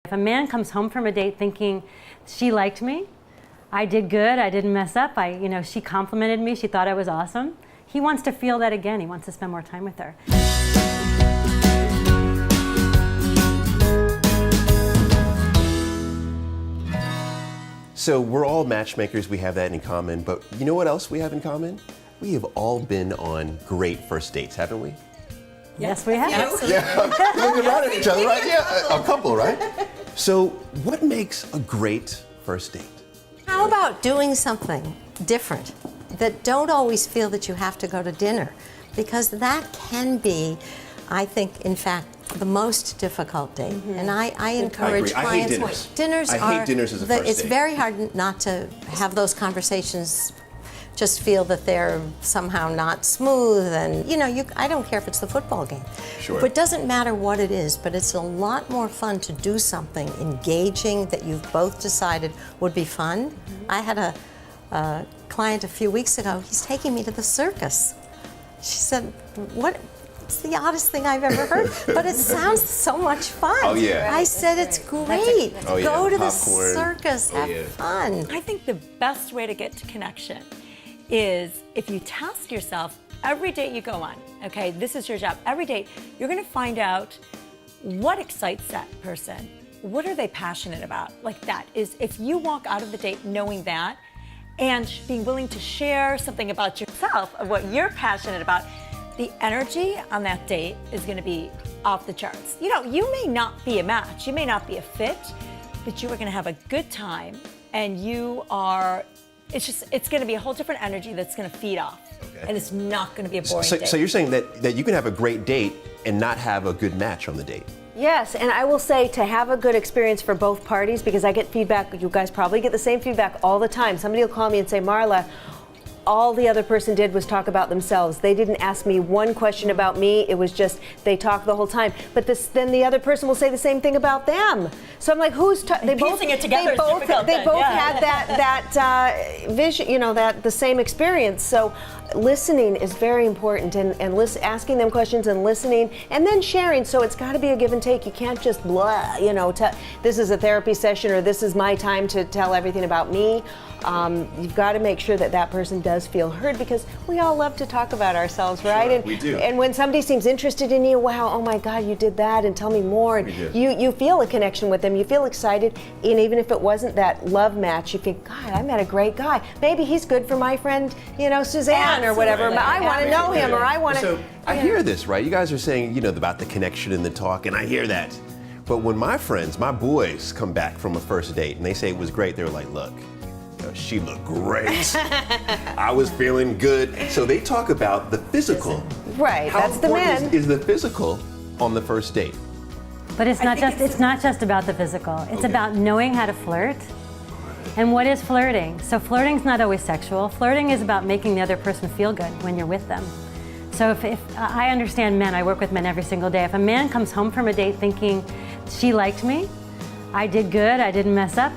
If a man comes home from a date thinking she liked me, I did good, I didn't mess up, she complimented me, she thought I was awesome, he wants to feel that again. He wants to spend more time with her. So we're all matchmakers, we have that in common, but you know what else we have in common? We have all been on great first dates, haven't we? Yes, we have. Absolutely. Yeah, looking around at each other, right? Yeah, a couple, right? So what makes a great first date? How about doing something different that don't always feel that you have to go to dinner? Because that can be, I think, in fact, the most difficult date. And I encourage clients. I hate dinners. I hate dinners as a first It's date. very hard not to have those conversations. Just feel that they're somehow not smooth, and I don't care if it's the football game. Sure. But it doesn't matter what it is, but it's a lot more fun to do something engaging that you've both decided would be fun. I had a client a few weeks ago, he's taking me to the circus. She said, it's the oddest thing I've ever heard, but it sounds so much fun. Oh, yeah. I said, it's great. Oh, yeah. Go to the Popcorn. circus, have fun. I think the best way to get to connection is if you task yourself every date you go on, okay, this is your job. Every date, you're gonna find out what excites that person. What are they passionate about? Like that is, if you walk out of the date knowing that and being willing to share something about yourself of what you're passionate about, the energy on that date is gonna be off the charts. You may not be a match, you may not be a fit, but you are gonna have a good time, and it's going to be a whole different energy that's going to feed off. Okay. And it's not going to be a boring date. So you're saying that you can have a great date and not have a good match on the date? Yes, and I will say to have a good experience for both parties, because I get feedback, you guys probably get the same feedback all the time. Somebody will call me and say, Marla, all the other person did was talk about themselves. They didn't ask me one question about me. It was just they talked the whole time. But then the other person will say the same thing about them. So I'm like, piecing it together is difficult. They both had that vision, the same experience. So listening is very important, and asking them questions and listening, and then sharing. So it's got to be a give and take. You can't just blah, this is a therapy session, or this is my time to tell everything about me. You've got to make sure that person does feel heard, because we all love to talk about ourselves, right? Sure, we do. And when somebody seems interested in you, wow, oh my God, you did that, and tell me more. And you feel a connection with them. You feel excited, and even if it wasn't that love match, you think, God, I met a great guy. Maybe he's good for my friend, Suzanne or whatever. But I want to know him, or I want to. So I hear this, right? You guys are saying, about the connection and the talk, and I hear that. But when my boys come back from a first date and they say it was great, they're like, look, she looked great. I was feeling good. So they talk about the physical. Right, How that's the important man. is the physical on the first date? But it's not just about the physical. It's about knowing how to flirt. And what is flirting? So flirting's not always sexual. Flirting is about making the other person feel good when you're with them. So if I understand men, I work with men every single day. If a man comes home from a date thinking she liked me, I did good, I didn't mess up,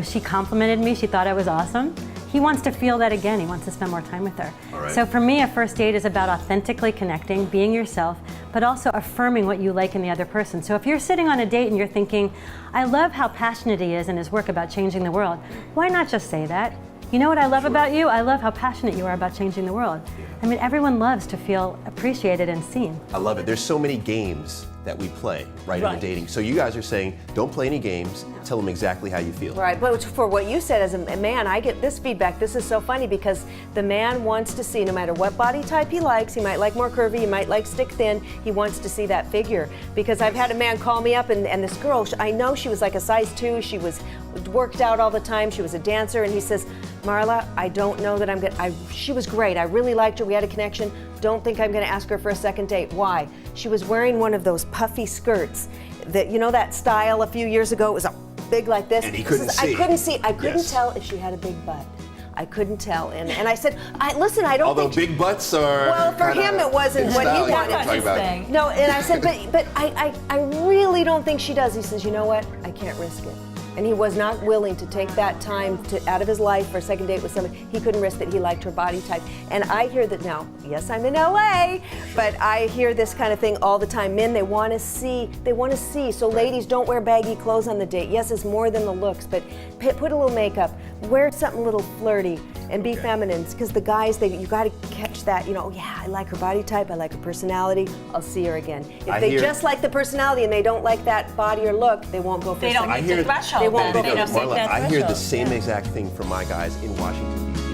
she complimented me, she thought I was awesome, he wants to feel that again. He wants to spend more time with her. Right. So for me, a first date is about authentically connecting, being yourself, but also affirming what you like in the other person. So if you're sitting on a date and you're thinking, I love how passionate he is in his work about changing the world, why not just say that? You know what I love about you? I love how passionate you are about changing the world. I mean, everyone loves to feel appreciated and seen. I love it. There's so many games that we play, right, in the dating. So you guys are saying, don't play any games, tell them exactly how you feel. Right, but for what you said as a man, I get this feedback. This is so funny because the man wants to see, no matter what body type he likes, he might like more curvy, he might like stick thin, he wants to see that figure. Because I've had a man call me up and this girl, I know she was like a size 2, she was worked out all the time, she was a dancer, and he says, Marla, I don't know that I'm gonna, she was great, I really liked her, we had a connection, don't think I'm gonna ask her for a second date. Why? She was wearing one of those puffy skirts that, that style a few years ago, it was a big like this. And he couldn't see. I couldn't tell if she had a big butt. I couldn't tell, and I said, listen, I don't Although think big butts are well, for him it wasn't what he wanted. No, and I said, but I really don't think she does. He says, you know what? I can't risk it. And he was not willing to take that time out of his life for a second date with somebody. He couldn't risk that he liked her body type. And I hear that now, yes, I'm in LA, but I hear this kind of thing all the time. Men, they want to see. So ladies, don't wear baggy clothes on the date. Yes, it's more than the looks, but put a little makeup, wear something a little flirty, and be feminine. Because the guys, you got to catch that, oh yeah, I like her body type, I like her personality, I'll see her again. If they just like the personality and they don't like that body or look, they won't go for They don't something. meet the threshold. They won't go They for don't something. meet that I hear the threshold. same exact thing from my guys in Washington, D.C.